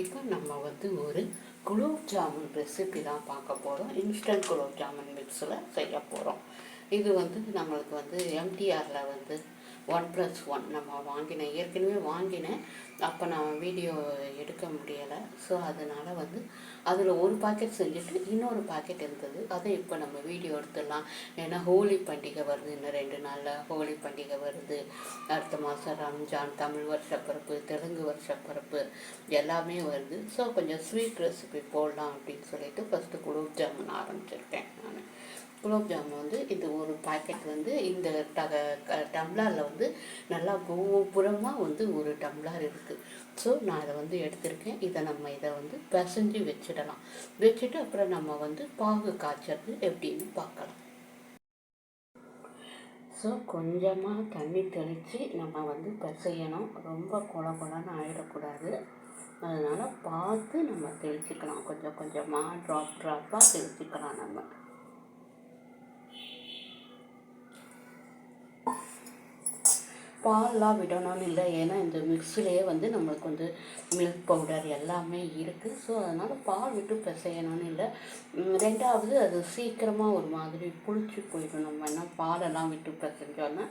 இப்போ நம்ம வந்து ஒரு குலோப் ஜாமுன் ரெசிபி தான் பார்க்க போகிறோம். இன்ஸ்டன்ட் குலோப் ஜாமுன் மிக்ஸில் செய்ய போகிறோம். இது வந்து நம்மளுக்கு வந்து எம்டிஆரில் வந்து 1+1 நம்ம ஏற்கனவே வாங்கினேன். அப்போ நான் வீடியோ எடுக்க முடியலை. ஸோ அதனால் வந்து அதில் ஒரு பாக்கெட் செஞ்சுட்டு இன்னொரு பாக்கெட் இருந்தது. அதை இப்போ நம்ம வீடியோ எடுத்துடலாம். ஏன்னா ஹோலி பண்டிகை வருது, இன்னும் 2 நாளில் ஹோலி பண்டிகை வருது. அடுத்த மாதம் ரம்ஜான், தமிழ் வருஷப்பிறப்பு, தெலுங்கு வருஷப்பிறப்பு எல்லாமே வருது. ஸோ கொஞ்சம் ஸ்வீட் ரெசிபி போடலாம் அப்படின்னு சொல்லிட்டு ஃபஸ்ட்டு குலோப் ஜாமுன் ஆரம்பிச்சிருக்கேன் நான். குலோப் ஜாமுன் வந்து இது ஒரு பாக்கெட் வந்து இந்த டம்ளரில் வந்து நல்லா கோபுரமாக வந்து ஒரு டம்ளர் இருக்குது. ஸோ நான் இதை வந்து எடுத்திருக்கேன். இதை வந்து பிசைஞ்சு வச்சிடலாம். வச்சுட்டு அப்புறம் நம்ம வந்து பாகு காய்ச்சறது எப்படின்னு பார்க்கலாம். ஸோ கொஞ்சமாக தண்ணி தெளித்து நம்ம வந்து பிசையணும். ரொம்ப குழன்னு ஆகிடக்கூடாது. அதனால் பார்த்து நம்ம தெளிச்சிக்கலாம். கொஞ்சம் கொஞ்சமாக ட்ராப்பாக தெளிச்சிக்கலாம். நம்ம பால்லாம் விடணும்னு இல்லை. ஏன்னா இந்த மிக்ஸிலேயே வந்து நம்மளுக்கு வந்து மில்க் பவுடர் எல்லாமே இருக்குது. ஸோ அதனால் பால் விட்டு பிசையணும்னு இல்லை. ரெண்டாவது அது சீக்கிரமாக ஒரு மாதிரி புளிச்சு போயிடும். நம்ம என்ன பாலெல்லாம் விட்டு பிசைஞ்சோன்னா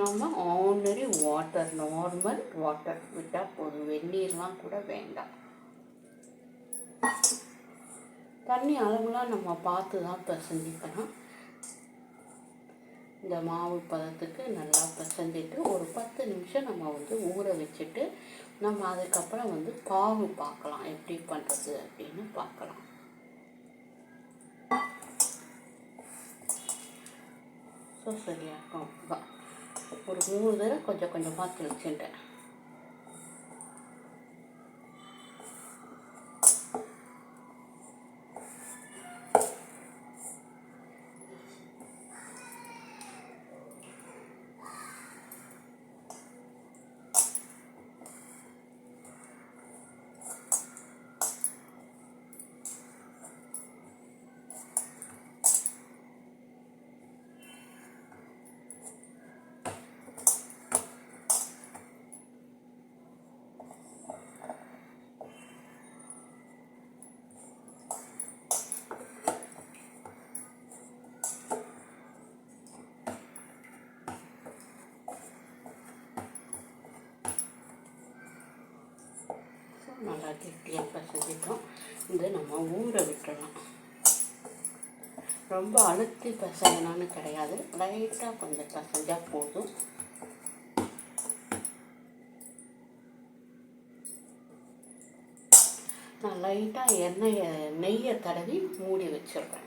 நம்ம ஆர்டினரி வாட்டர், நார்மல் வாட்டர் விட்டால் போதும். வெந்நீர்லாம் கூட வேண்டாம். தண்ணி அளவுலாம் நம்ம பார்த்து தான் பிசைஞ்சிக்கணும். இந்த மாவு பதத்துக்கு நல்லா பிசைஞ்சிட்டு ஒரு 10 நிமிஷம் நம்ம வந்து ஊற வச்சுட்டு நம்ம அதுக்கப்புறம் வந்து பாகு பார்க்கலாம், எப்படி பண்ணுறது அப்படின்னு பார்க்கலாம். ஸோ சரியாக இருக்கும். ஒரு 3 தடவை கொஞ்சம் கொஞ்சமாக தெளிச்சுட்டேன். நல்லா கெட்டியாக பிசைஞ்சிட்டோம். இதை நம்ம ஊற விட்டுடலாம். ரொம்ப அழுத்தி பிசையணும்னு கிடையாது, லைட்டாக கொஞ்சம் பிசைஞ்சால் போதும். நான் லைட்டாக நெய்யை தடவி மூடி வச்சிடுறேன்.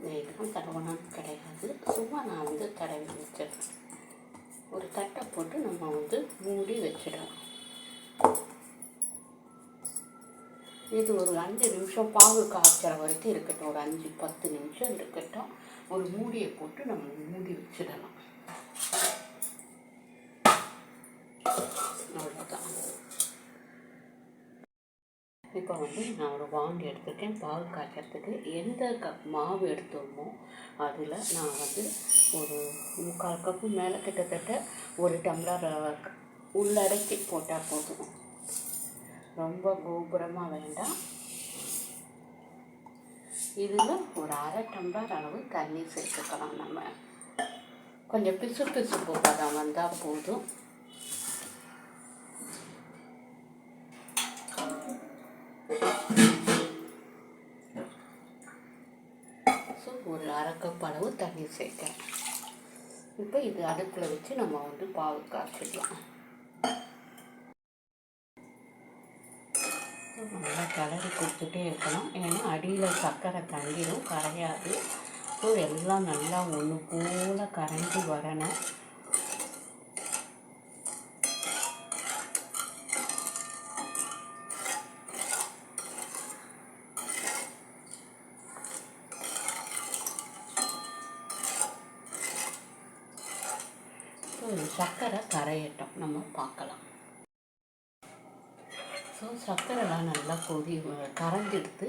நெய்லாம் தடவணும்னு கிடையாது, சும்மா நான் வந்து தடவி வச்சிடுறேன். ஒரு தட்டை போட்டு நம்ம வந்து மூடி வச்சிடலாம். இது ஒரு 5 நிமிஷம் பாகு காய்ச்சற வரைக்கும் இருக்கட்டும். ஒரு 5-10 நிமிஷம் இருக்கட்டும். ஒரு மூடியை போட்டு நம்ம மூடி வச்சிடலாம். அவ்வளோதான். இப்போ வந்து நான் ஒரு வாங்கி எடுத்துருக்கேன். பால் காய்ச்சறதுக்கு எந்த கப் மாவு எடுத்தோமோ அதில் நான் வந்து ஒரு 3/4 கப்பு மேலே கிட்டத்தட்ட ஒரு டம்ளர் உள்ளடக்கி போட்டால் போதும். ரொம்ப கோபுரமாக வேண்டாம். இதில் ஒரு 1/2 டம்ளர் அளவு தண்ணி சேர்த்துக்கலாம். நம்ம கொஞ்சம் பிசு பதம் வந்தால் போதும். ஒரு 1/2 கப் அளவு தண்ணி சேர்க்கிறேன். இப்போ இது அடுப்பில் வச்சு நம்ம வந்து பாவு காய்ச்சிடலாம். நல்லா கிளறி கொடுத்துட்டே இருக்கணும். ஏன்னா அடியில் சர்க்கரை தங்கிடும், கரையாது. ஸோ எல்லாம் நல்லா ஒன்று போல் கரைஞ்சி வரணும். சர்க்கரை கரையட்டும், நம்ம பார்க்கலாம். ஸோ சர்க்கரைலாம் நல்லா கரைஞ்சிடுத்து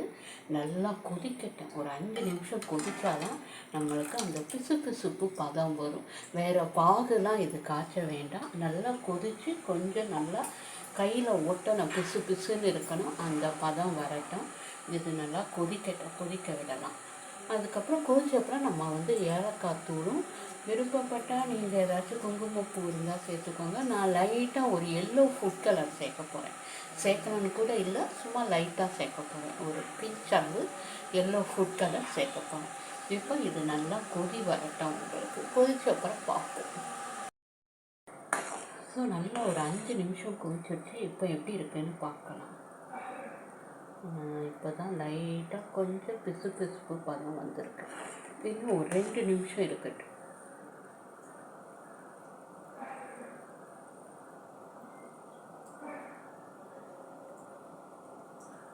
நல்லா கொதிக்கட்டும். ஒரு 5 நிமிஷம் கொதித்தாதான் நம்மளுக்கு அந்த பிசுபிசுப்பு பதம் வரும். வேறு பாகுலாம் இது காய்ச்ச வேண்டாம். நல்லா கொதித்து கொஞ்சம் நல்லா கையில் ஒட்டணும், பிசு பிசுன்னு இருக்கணும். அந்த பதம் வரட்டும். இது நல்லா கொதிக்க விடலாம். அதுக்கப்புறம் கொதிச்சப்புறம் நம்ம வந்து ஏலக்காய் தூளும், விருப்பப்பட்டால் நீங்கள் ஏதாச்சும் குங்குமப்பூ இருந்தால் சேர்த்துக்கோங்க. நான் லைட்டாக ஒரு எல்லோ ஃபுட் கலர் சேர்க்க போகிறேன். சேர்க்கணுன்னு கூட இல்லை, சும்மா லைட்டாக சேர்க்க போகிறேன். ஒரு பிஞ்ச் அளவு எல்லோ ஃபுட் கலர் சேர்க்க போகிறேன். இப்போ இது நல்லா கொதி வரட்டும். உங்களுக்கு கொதிச்சப்புறம் பார்ப்போம். ஸோ நல்லா ஒரு 5 நிமிஷம் கொதிச்சிருச்சு. இப்போ எப்படி இருக்குன்னு பார்க்கலாம். இப்போ தான் லைட்டாக கொஞ்சம் பிசுபிசுப்பு பதம் வந்திருக்கு. இன்னும் ஒரு 2 நிமிஷம் இருக்கட்டும்.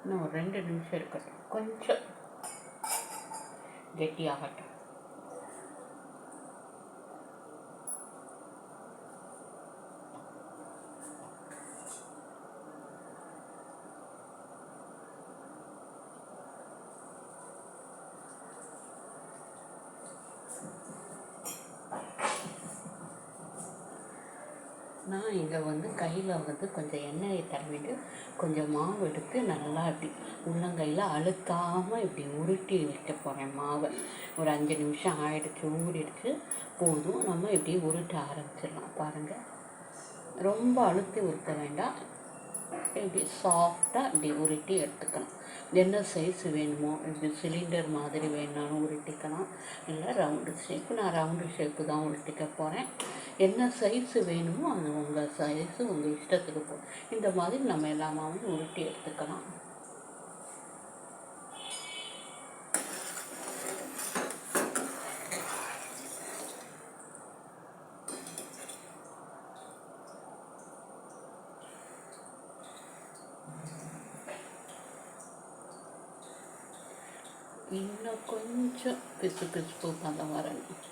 இன்னும் ஒரு 2 நிமிஷம் இருக்கட்டும். கொஞ்சம் கெட்டியாகட்டும். நான் இங்கே வந்து கையில் வந்து கொஞ்சம் எண்ணெயை தடவிட்டு கொஞ்சம் மாவு எடுத்து நல்லா இப்படி உள்ளங்கையில் அழுத்தாமல் இப்படி உருட்டி வைக்க போகிறேன் மாவை. ஒரு 5 நிமிஷம் ஆகிடுச்சு, ஊறிடுச்சு. போதும், நம்ம இப்படி உருட்ட ஆரம்பிச்சிடலாம். பாருங்கள், ரொம்ப அழுத்தி உருட்ட வேண்டாம். இப்படி சாஃப்டாக இப்படி உருட்டி எடுத்துக்கலாம். என்ன சைஸ் வேணுமோ, இப்படி சிலிண்டர் மாதிரி வேணாலும் உருட்டிக்கலாம், இல்லை ரவுண்டு ஷேப்பு. நான் ரவுண்டு ஷேப்பு தான் உருட்டிக்க போகிறேன். என்ன சைஸு வேணுமோ அந்த உங்கள் சைஸு உங்கள் இஷ்டத்துக்கு போகும். இந்த மாதிரி நம்ம எல்லாமாவும் உருட்டி எடுத்துக்கலாம். இன்னும் கொஞ்சம் பிசுபிசுப்பு பதம் வரணும்.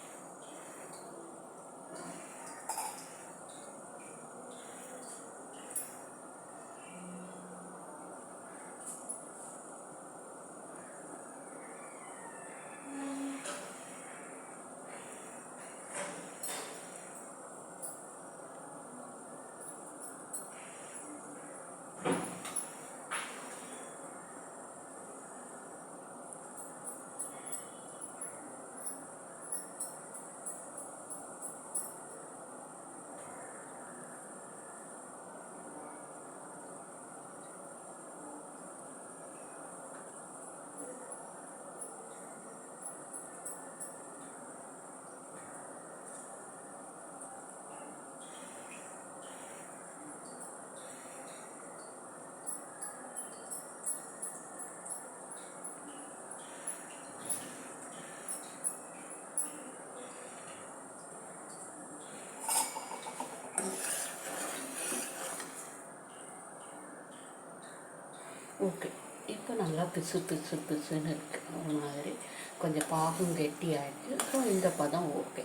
ஓகே, இப்போ நல்லா பிசுன்னு இருக்குது. ஒரு மாதிரி கொஞ்சம் பாகும் கெட்டி ஆகிடுச்சு. ஸோ இந்த பதம் ஓகே.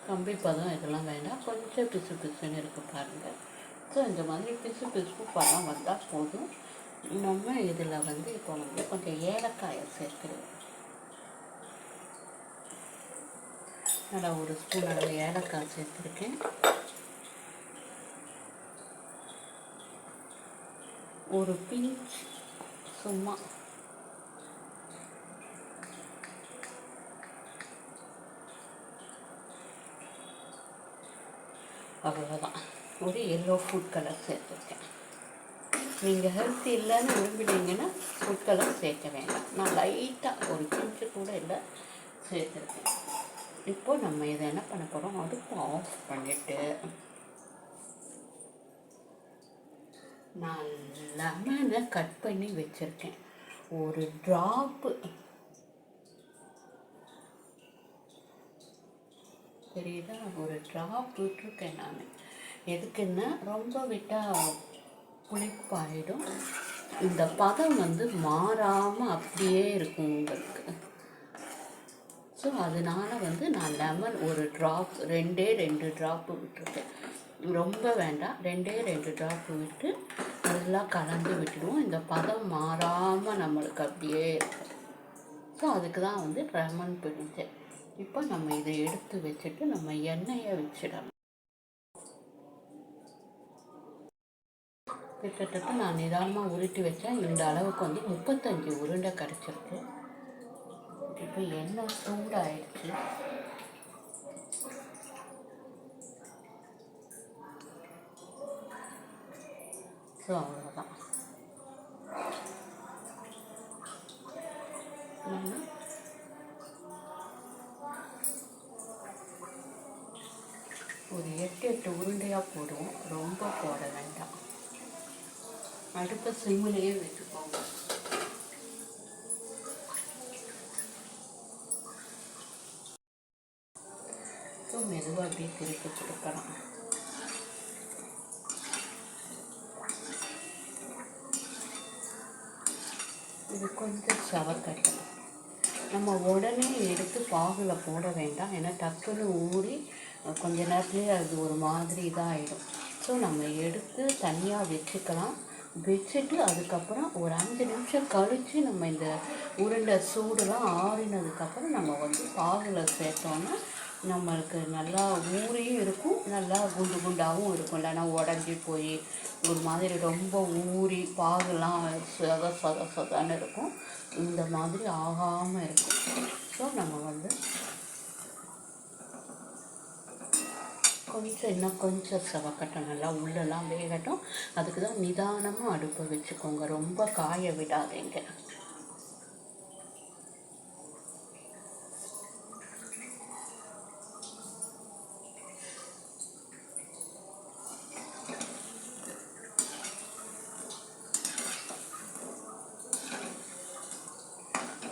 கம்பி பதம் இதெல்லாம் வேண்டாம், கொஞ்சம் பிசுன்னு இருக்குது பாருங்கள். ஸோ இந்த மாதிரி பிசுப்பு பதம் வந்தால் போதும். நம்ம இதில் வந்து இப்போ வந்து கொஞ்சம் ஏலக்காயை சேர்த்துருவோம். நல்லா ஒரு ஸ்பூன் அளவு ஏலக்காய் சேர்த்துருக்கேன். ஒரு பிஞ்ச் சும்மா அவ்வளோதான். ஒரு எல்லோ ஃபுட் கலர் சேர்த்துருக்கேன். நீங்கள் ஹெல்த்தி இல்லைன்னு விரும்பினீங்கன்னா ஃபுட் கலர் சேர்க்க வேண்டாம். நான் லைட்டாக ஒரு பிஞ்சு கூட இல்லை சேர்த்துருக்கேன். இப்போ நம்ம இதை என்ன பண்ண போகிறோம், அடுப்பு ஆஃப் பண்ணிவிட்டு நான் லெமனை கட் பண்ணி வச்சுருக்கேன். ஒரு ட்ராப்பு தெரியுதா, ஒரு ட்ராப் விட்டுருக்கேன் நான். எதுக்குன்னா ரொம்ப விட்டால் புளிப்பாயிடும். இந்த பதம் வந்து மாறாமல் அப்படியே இருக்கும் உங்களுக்கு. ஸோ அதனால் வந்து நான் லெமன் ஒரு ட்ராப், 2 ட்ராப்பு விட்டுருக்கேன். ரொம்ப வேண்டாம், 2 ட்ராப் விட்டு நல்லா கலந்து விட்டுடுவோம். இந்த பதம் மாறாமல் நம்மளுக்கு அப்படியே இருக்கும். ஸோ அதுக்கு தான் வந்து லெமன் பிழிஞ்சேன். இப்போ நம்ம இதை எடுத்து வச்சுட்டு நம்ம எண்ணெயை வச்சிடலாம். கிட்டத்தட்ட நான் நிதானமாக உருட்டி வச்சேன். இந்த அளவுக்கு வந்து 35 உருண்டை கிடச்சிருக்கு. இப்போ எண்ணெய் சூடாயிடுச்சு. ஸோ அவ்வளோதான். ஒரு 8 உருண்டையாக போடுவோம், ரொம்ப போட வேண்டாம். அடுப்பை சிம்மிலேயே வச்சுக்கோங்க. ஸோ மெதுவாக அப்படியே திருப்பி கொடுக்கலாம். இது கொஞ்சம் சவக்கட்டும். நம்ம உடனே எடுத்து பாகில் போட வேண்டாம், ஏன்னா டக்குன்னு ஊறி கொஞ்ச நேரத்துலேயே அது ஒரு மாதிரி இதாக ஆகிடும். ஸோ நம்ம எடுத்து தனியாக வச்சுக்கலாம். வச்சுட்டு அதுக்கப்புறம் ஒரு 5 நிமிஷம் கழித்து நம்ம இந்த உருண்டை சூடுலாம் ஆறினதுக்கப்புறம் நம்ம வந்து பாகில் சேர்த்தோன்னா நம்மளுக்கு நல்லா ஊறியும் இருக்கும், நல்லா குண்டு குண்டாகவும் இருக்கும். இல்லைன்னா உடஞ்சி போய் ஒரு மாதிரி ரொம்ப ஊறி பாகுலாம் சொதான்னு இருக்கும். இந்த மாதிரி ஆகாமல் இருக்கும். ஸோ நம்ம வந்து இன்னும் கொஞ்சம் சவக்கட்டும், நல்லா உள்ளெல்லாம் வேகட்டும். அதுக்கு தான் நிதானமாக அடுப்பை வச்சுக்கோங்க, ரொம்ப காய விடாதீங்க.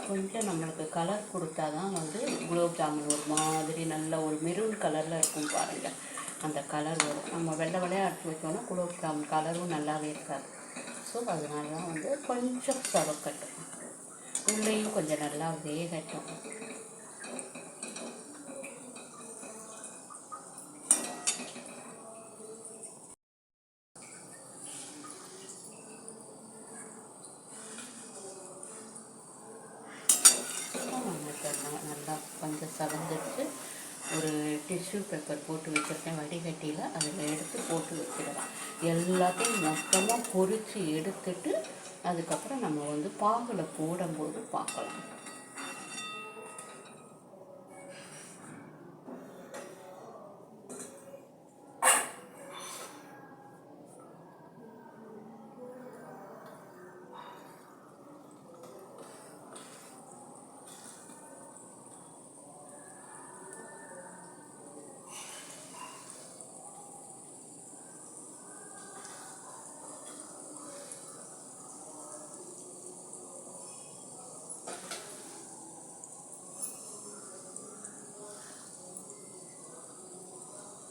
கொஞ்சம் நம்மளுக்கு கலர் கொடுத்தா தான் வந்து குலோப் ஜாமுன் ஒரு மாதிரி நல்ல ஒரு மெரூன் கலரில் இருக்கும் பாருங்கள். அந்த கலர் வரும். நம்ம வெள்ளை வெள்ளையாக அரைச்சி வச்சோன்னா குலோப் ஜாமுன் கலரும் நல்லாவே இருக்காது. ஸோ அதனால தான் வந்து கொஞ்சம் சவக்கட்டும், உள்ளேயும் கொஞ்சம் நல்லா வேகட்டும். நல்லா கொஞ்சம் சவந்துட்டு ஒரு டிஷ்யூ பேப்பர் போட்டு வச்சுருக்கேன் வடிகட்டியில், அதில் எடுத்து போட்டு வச்சிடலாம். எல்லாத்தையும் மொத்தமாக பொரித்து எடுத்துட்டு அதுக்கப்புறம் நம்ம வந்து பாகில் போடும்போது பார்க்கலாம்.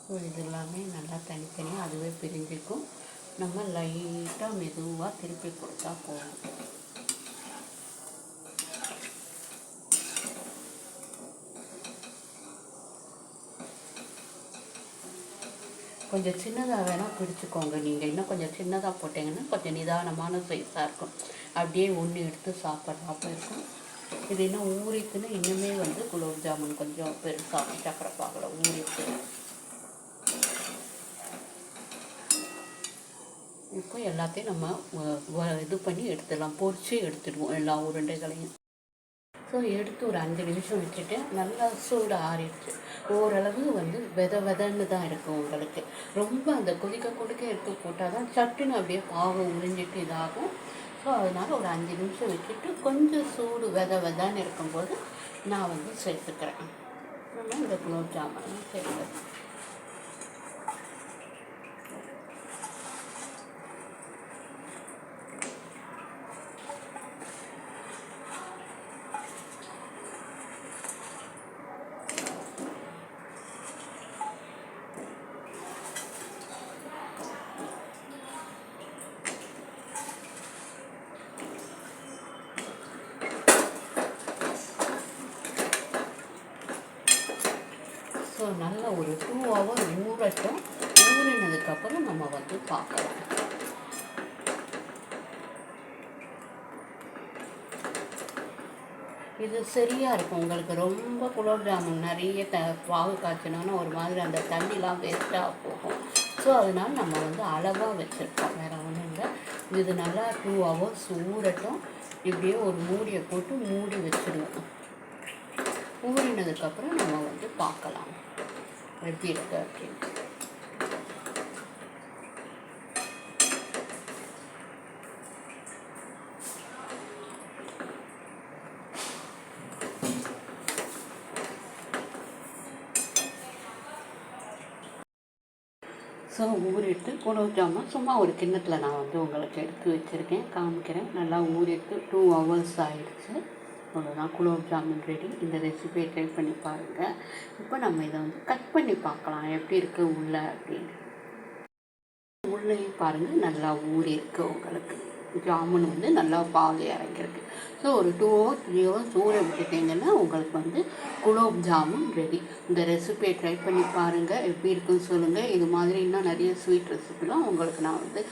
ஸோ இது எல்லாமே நல்லா தனித்தனியாக அதுவே பிரிஞ்சிக்கும். நம்ம லைட்டாக மெதுவாக திருப்பி கொடுத்தா போதும். கொஞ்சம் சின்னதாக வேணால் பிடிச்சிக்கோங்க. நீங்கள் இன்னும் கொஞ்சம் சின்னதாக போட்டிங்கன்னா கொஞ்சம் நிதானமான சைஸாக இருக்கும். அப்படியே ஒன்று எடுத்து சாப்பிட்றாப்ப இருக்கும். இது இன்னும் ஊறிக்குன்னு இன்னுமே வந்து குலோப் ஜாமுன் கொஞ்சம் பெருசாக சக்கரை பாகில் ஊறிக்கு. இப்போ எல்லாத்தையும் நம்ம இது பண்ணி எடுத்துடலாம், பொரிச்சு எடுத்துடுவோம் எல்லா உருண்டைகளையும். ஸோ எடுத்து ஒரு 5 நிமிஷம் வச்சுட்டு நல்லா சூடு ஆறிடுச்சு. ஓரளவு வந்து வெதன்னு தான் இருக்கும் உங்களுக்கு. ரொம்ப அந்த கொதிக்க எடுத்து போட்டால் தான் சட்டுன்னு அப்படியே பாகு உறிஞ்சிட்டு இதாகும். ஸோ அதனால் ஒரு 5 நிமிஷம் வச்சுட்டு கொஞ்சம் சூடு வெதன்னு இருக்கும்போது நான் வந்து சேர்த்துக்கிறேன். நம்ம இந்த குலோப் ஜாமுன் சேர்த்துக்கிறேன். ஸோ நல்லா ஒரு 2 ஹவர் ஊறட்டும். ஊறினது ஊறினதுக்கப்புறம் நம்ம வந்து பார்க்கலாம். இது சரியாக இருக்கும். உங்களுக்கு ரொம்ப குலோப் ஜாமுன் நிறைய பாகு காய்ச்சணுன்னா ஒரு மாதிரி அந்த தண்ணிலாம் வேஸ்ட்டாக போகும். ஸோ அதனால் நம்ம வந்து அளவாக வச்சுருக்கோம், வேறு ஒன்றும் இல்லை. இது நல்லா 2 hours ஊறட்டும். இப்படியே ஒரு மூடியை போட்டு மூடி வச்சுருவோம். ஊறினதுக்கப்புறம் நம்ம வந்து பார்க்கலாம் எப்படி இருக்குது அப்படின்ட்டு. ஸோ ஊறிட்டு குலோப் ஜாமுன் சும்மா ஒரு கிண்ணத்தில் நான் வந்து உங்களுக்கு எடுத்து வச்சுருக்கேன், காமிக்கிறேன். நல்லா ஊறிட்டு 2 hours ஆகிடுச்சு. அவ்வளோதான், குலோப் ஜாமுன் ரெடி. இந்த ரெசிபியை ட்ரை பண்ணி பாருங்கள். இப்போ நம்ம இதை வந்து கட் பண்ணி பார்க்கலாம் எப்படி இருக்குது உள்ளே அப்படின்னு. உள்ளேயும் பாருங்கள் நல்லா ஊறி இருக்குது. உங்களுக்கு ஜாமுன் வந்து நல்லா பால் இறங்கியிருக்கு. ஸோ ஒரு 2 hours 3 hours ஊற விட்டுட்டிங்கன்னா உங்களுக்கு வந்து குலோப் ஜாமுன் ரெடி. இந்த ரெசிபியை ட்ரை பண்ணி பாருங்கள், எப்படி இருக்குன்னு சொல்லுங்கள். இது மாதிரி இன்னும் நிறைய ஸ்வீட் ரெசிபிலாம் உங்களுக்கு நான் வந்து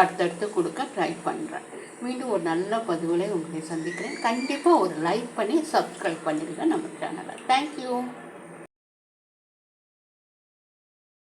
அடுத்தடுத்து கொடுக்க ட்ரை பண்ணுறேன். மீண்டும் ஒரு நல்ல பதிவுகளை உங்களை சந்திக்கிறேன். கண்டிப்பாக ஒரு லைக் பண்ணி சப்ஸ்கிரைப் பண்ணிடுங்க நம்ம சேனலை. தேங்க்யூ.